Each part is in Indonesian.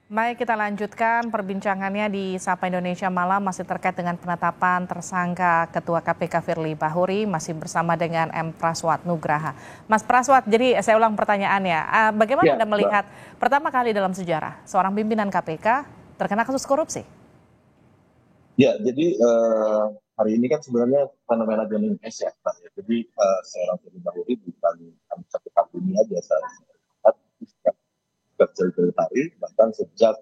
Baik, kita lanjutkan perbincangannya di Sapa Indonesia Malam masih terkait dengan penetapan tersangka Ketua KPK Firly Bahuri masih bersama dengan M. Praswat Nugraha. Mas Praswat, jadi saya ulang pertanyaannya, bagaimana Ya, Anda melihat pertama kali dalam sejarah seorang pimpinan KPK terkena kasus korupsi? ya. Jadi hari ini kan sebenarnya fenomena gunung es ya, Pak. Ya. Jadi seorang Firly Bahuri bukan satu kali aja saya lihat sejak jauh-jauh hari, bahkan sejak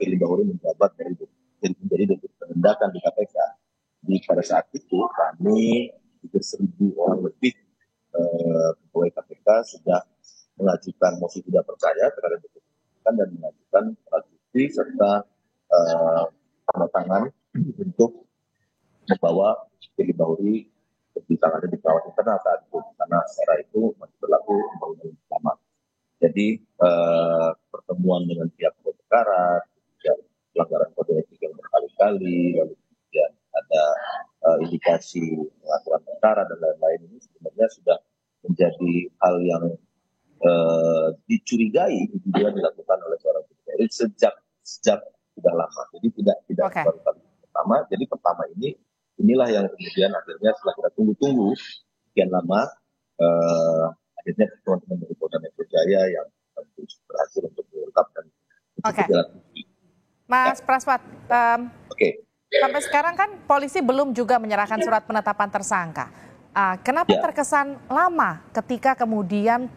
Firly Bahuri menjabat menjadi deputi penindakan di KPK. Di pada saat itu kami hampir 1.000 orang lebih pegawai KPK sudah mengajukan mosi tidak percaya terhadap deputi penindakan dan mengajukan prajurit serta tanda tangan untuk membawa Firly Bahuri di tangannya di perawat internal saat itu karena era itu masih berlaku undang-undang lama. Jadi pertemuan dengan pihak perkara, pelanggaran kode etik yang berkali-kali, lalu kemudian ada indikasi pengaturan perkara dan lain-lain ini sebenarnya sudah menjadi hal yang dicurigai dia dilakukan oleh seorang Firly sejak sudah lama. Jadi tidak Oke. baru kali pertama. Jadi pertama inilah yang kemudian akhirnya setelah kita tunggu-tunggu sekian lama akhirnya teman-teman dari Polda Metro Jaya yang berhasil untuk mengungkap dan Oke, berjalan tinggi. Ya, Mas Praswat, oke. sampai sekarang kan polisi belum juga menyerahkan surat penetapan tersangka. Kenapa Ya, terkesan lama ketika kemudian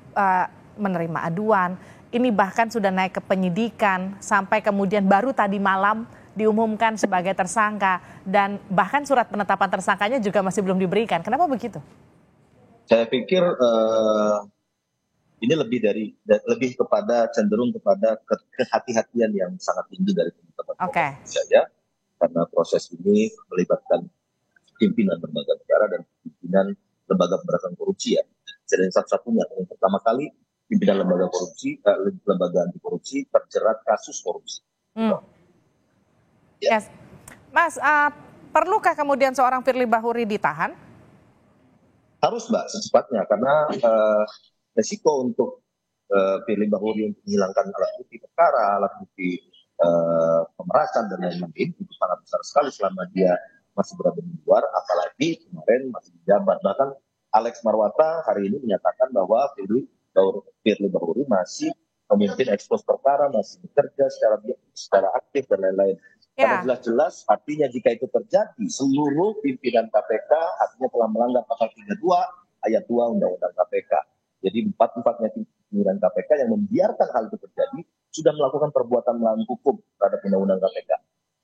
menerima aduan, ini bahkan sudah naik ke penyidikan, sampai kemudian baru tadi malam diumumkan sebagai tersangka, dan bahkan surat penetapan tersangkanya juga masih belum diberikan. Kenapa begitu? saya pikir ini lebih kepada cenderung kepada kehati-hatian yang sangat tinggi dari teman-teman Polda Oke, Metro Jaya karena proses ini melibatkan pimpinan lembaga negara dan pimpinan lembaga pemberantasan korupsi ya. Jadi satu-satunya yang pertama kali pimpinan lembaga anti korupsi terjerat kasus korupsi. hmm. Ya, Yes. Mas, perlukah kemudian seorang Firly Bahuri ditahan? harus Mbak secepatnya karena resiko untuk Firly Bahuri untuk menghilangkan alat bukti perkara, alat bukti pemerasan dan lain-lain itu sangat besar sekali selama dia masih berada di luar, apalagi kemarin masih menjabat. Bahkan Alex Marwata hari ini menyatakan bahwa Firly Bahuri masih memimpin ekspos perkara, masih bekerja secara aktif dan lain-lain. Karena Ya, jelas-jelas artinya jika itu terjadi, seluruh pimpinan KPK artinya telah melanggar pasal 32 ayat 2 Undang-Undang KPK. Jadi empat-empatnya pimpinan KPK yang membiarkan hal itu terjadi sudah melakukan perbuatan melawan hukum terhadap Undang-Undang KPK.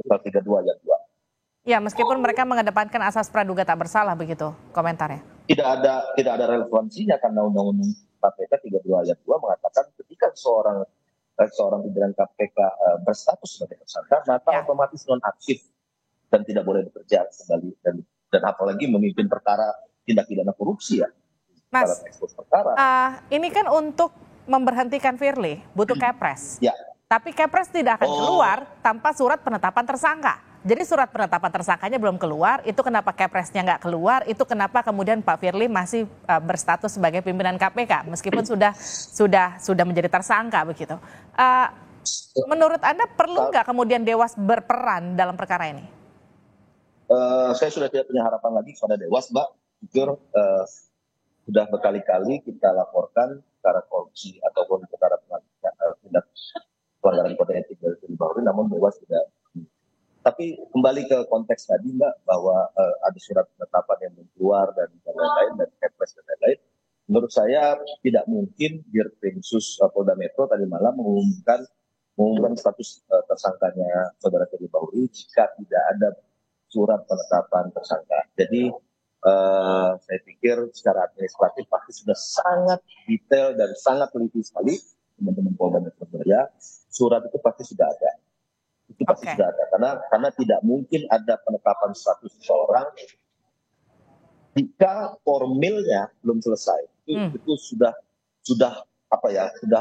Pasal 32 ayat 2. ya, meskipun mereka mengedepankan asas praduga tak bersalah, begitu komentarnya. Tidak ada relevansinya karena Undang-Undang KPK 32 ayat 2 mengatakan ketika seorang pimpinan KPK berstatus sebagai tersangka maka Ya, otomatis nonaktif dan tidak boleh bekerja kembali dan apalagi memimpin perkara tindak pidana korupsi ya dalam Mas, ekspos perkara. ini kan untuk memberhentikan Firly butuh Kepres. Ya. Tapi Kepres tidak akan Oh, keluar tanpa surat penetapan tersangka. Jadi surat penetapan tersangkanya belum keluar, itu kenapa Kepresnya nggak keluar, itu kenapa kemudian Pak Firly masih berstatus sebagai pimpinan KPK meskipun sudah menjadi tersangka begitu. Eh, Menurut Anda perlu nggak kemudian Dewas berperan dalam perkara ini? saya sudah tidak punya harapan lagi kepada Dewas, Mbak. Jujur, sudah berkali-kali kita laporkan perkara korupsi ataupun perkara tindak pelanggaran kode etik dari Firly Bahuri, namun Dewas tidak. Tapi kembali ke konteks tadi Mbak, bahwa ada surat penetapan yang belum keluar dan lain-lain, dan Kepres dan lain-lain. Menurut saya tidak mungkin Dirkrimsus Polda Metro tadi malam mengumumkan status tersangkanya saudara Firly Bahuri jika tidak ada surat penetapan tersangka. Jadi saya pikir secara administratif pasti sudah sangat detail dan sangat teliti sekali teman-teman Polda Metro Jaya. Surat itu pasti sudah ada. Itu pasti Oke, sudah ada karena tidak mungkin ada penetapan status seseorang jika formilnya belum selesai. Itu sudah sudah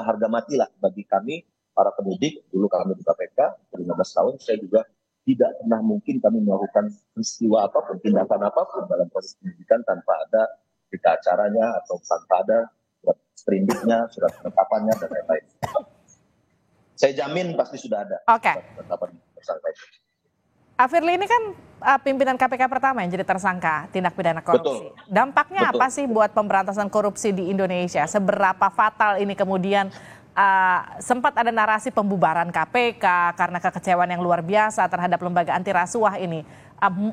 harga mati lah bagi kami para penyidik. Dulu kami di KPK 15 tahun, saya juga tidak pernah mungkin kami melakukan peristiwa apapun, tindakan apapun dalam proses penyidikan tanpa ada berita acaranya atau tanpa ada surat sprindiknya, surat penetapannya dan lain-lain. Saya jamin pasti sudah ada Oke. penetapan tersangka itu. Firly ini kan pimpinan KPK pertama yang jadi tersangka tindak pidana korupsi. Betul. Dampaknya Betul. apa sih buat pemberantasan korupsi di Indonesia? Seberapa fatal ini kemudian sempat ada narasi pembubaran KPK karena kekecewaan yang luar biasa terhadap lembaga anti rasuah ini.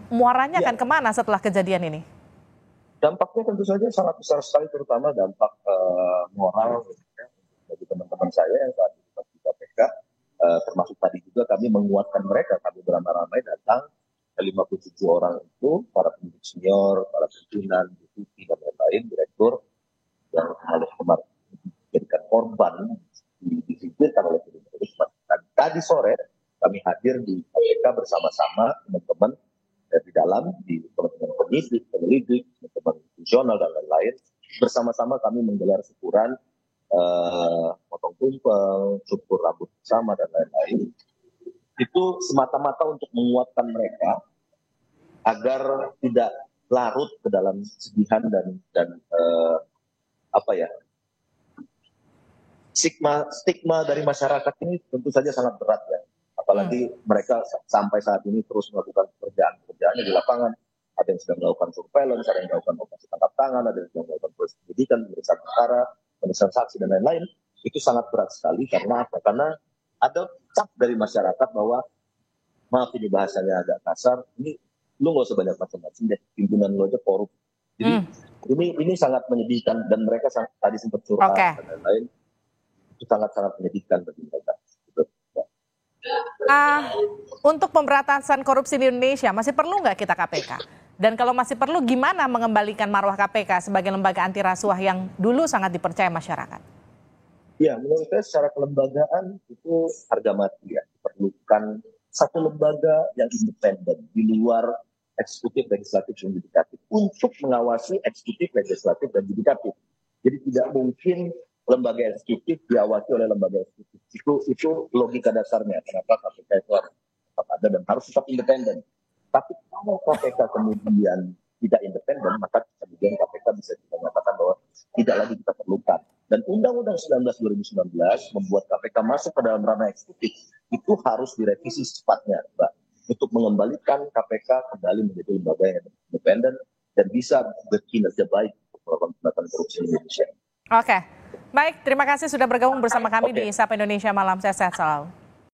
Muaranya akan kemana setelah kejadian ini? Dampaknya tentu saja sangat besar sekali, terutama dampak moral ya, bagi teman-teman saya yang saat ini di KPK. Termasuk tadi juga kami menguatkan mereka, kami beramai-ramai datang ke 57 orang itu, para penyidik senior, para pimpinan, deputi dan lain-lain, direktur yang kemarin dijadikan korban disingkirkan oleh pemerintah. Dan tadi sore kami hadir di KPK bersama-sama teman-teman di dalam, di teman-teman penyidik, penyelidik, teman-teman institusional dan lain-lain. Bersama-sama kami menggelar syukuran, potong tumpeng, cukur rambut bersama dan lain-lain. Itu semata-mata untuk menguatkan mereka agar tidak larut ke dalam kesedihan dan stigma dari masyarakat ini tentu saja sangat berat ya. Apalagi mereka sampai saat ini terus melakukan pekerjaannya di lapangan. Ada yang sedang melakukan surveillance, ada yang melakukan operasi tangkap tangan, ada yang sedang melakukan proses penyidikan, pemeriksaan perkara, pemeriksaan saksi dan lain-lain. Itu sangat berat sekali karena apa? Karena ada cap dari masyarakat bahwa, maaf ini bahasanya agak kasar, ini lu nggak usah banyak macam-macam deh, pimpinan lu aja korup. Jadi ini sangat menyedihkan dan mereka tadi sempat curhat dan lain-lain. Itu sangat-sangat menyedihkan bagi mereka. Untuk pemberantasan korupsi di Indonesia masih perlu nggak kita KPK? Dan kalau masih perlu, gimana mengembalikan marwah KPK sebagai lembaga anti rasuah yang dulu sangat dipercaya masyarakat? Ya, menurut saya secara kelembagaan itu harga mati ya. Diperlukan satu lembaga yang independen di luar eksekutif, legislatif, dan yudikatif untuk mengawasi eksekutif, legislatif, dan yudikatif. Jadi tidak mungkin lembaga eksekutif diawasi oleh lembaga eksekutif. Itu logika dasarnya kenapa KPK itu harus tetap ada dan harus tetap independen. Tapi kalau KPK kemudian tidak independen, maka kemudian KPK bisa dinyatakan bahwa tidak lagi kita perlukan. Dan Undang-Undang 19 2019 membuat KPK masuk ke dalam ranah eksekutif, itu harus direvisi secepatnya, Mbak, untuk mengembalikan KPK kembali menjadi lembaga yang independen dan bisa berkinerja baik untuk melakukan pemberantasan korupsi di Indonesia. Oke, baik, terima kasih sudah bergabung bersama kami di Sapa Indonesia Malam. Sehat-sehat selalu.